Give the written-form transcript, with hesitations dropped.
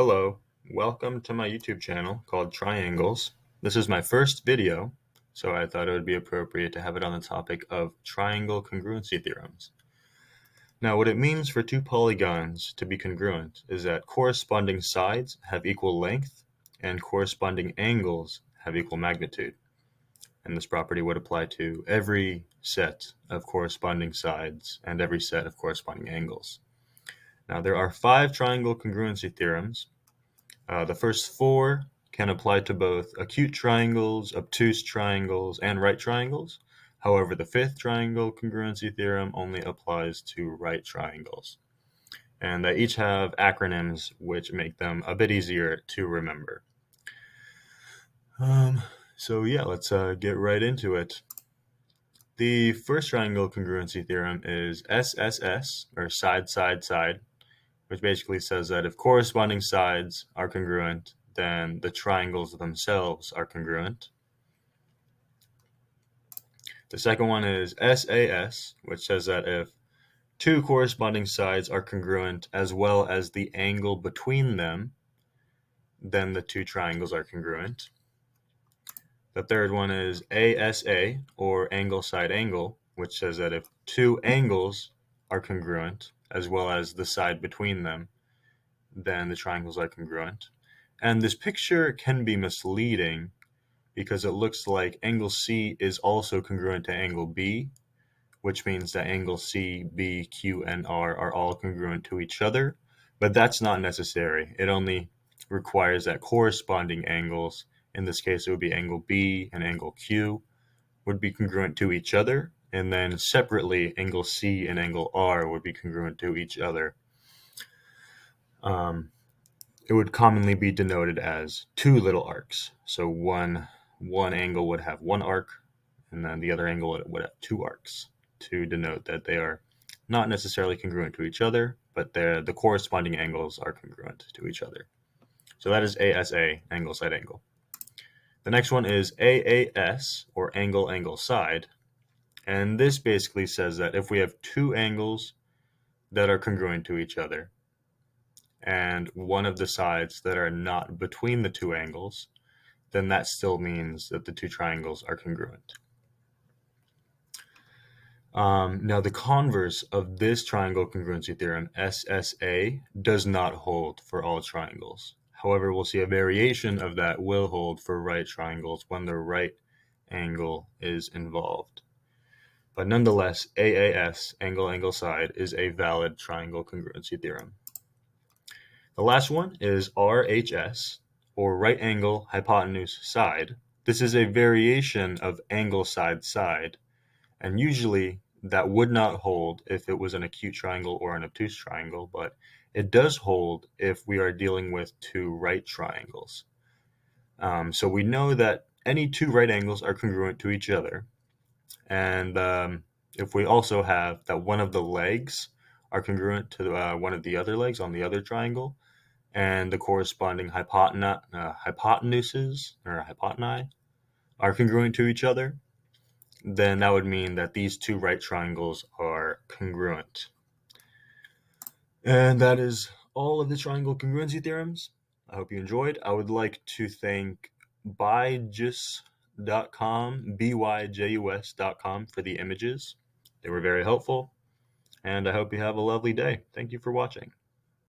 Hello, welcome to my YouTube channel called Triangles. This is my first video, so I thought it would be appropriate to have it on the topic of triangle congruency theorems. Now, what it means for two polygons to be congruent is that corresponding sides have equal length and corresponding angles have equal magnitude. And this property would apply to every set of corresponding sides and every set of corresponding angles. Now, there are 5 triangle congruency theorems. The first 4 can apply to both acute triangles, obtuse triangles, and right triangles. However, the 5th triangle congruency theorem only applies to right triangles. And they each have acronyms which make them a bit easier to remember. Let's get right into it. The first triangle congruency theorem is SSS, or side, side, side, which basically says that if corresponding sides are congruent, then the triangles themselves are congruent. The second one is SAS, which says that if two corresponding sides are congruent as well as the angle between them, then the two triangles are congruent. The third one is ASA, or angle side angle, which says that if two angles are congruent as well as the side between them, then the triangles are congruent. And this picture can be misleading because it looks like angle C is also congruent to angle B, which means that angle C, B, Q, and R are all congruent to each other, but that's not necessary. It only requires that corresponding angles, in this case it would be angle B and angle Q, would be congruent to each other, and then separately angle C and angle R would be congruent to each other. It would commonly be denoted as two little arcs. So one angle would have one arc, and then the other angle would have two arcs to denote that they are not necessarily congruent to each other, but the corresponding angles are congruent to each other. So that is ASA, angle side angle. The next one is AAS, or angle angle side, and this basically says that if we have two angles that are congruent to each other, and one of the sides that are not between the two angles, then that still means that the two triangles are congruent. Now, the converse of this triangle congruency theorem, SSA, does not hold for all triangles. However, we'll see a variation of that will hold for right triangles when the right angle is involved. But nonetheless, AAS, angle angle side, is a valid triangle congruency theorem. The last one is RHS, or right angle hypotenuse side. This is a variation of angle side side, and usually that would not hold if it was an acute triangle or an obtuse triangle, but it does hold if we are dealing with two right triangles. So we know that any two right angles are congruent to each other, and if we also have that one of the legs are congruent to one of the other legs on the other triangle, and the corresponding hypotenuses or hypoteni are congruent to each other, then that would mean that these two right triangles are congruent. And that is all of the triangle congruency theorems. I hope you enjoyed. I would like to thank byjus.com for the images. They were very helpful, and I hope you have a lovely day. Thank you for watching.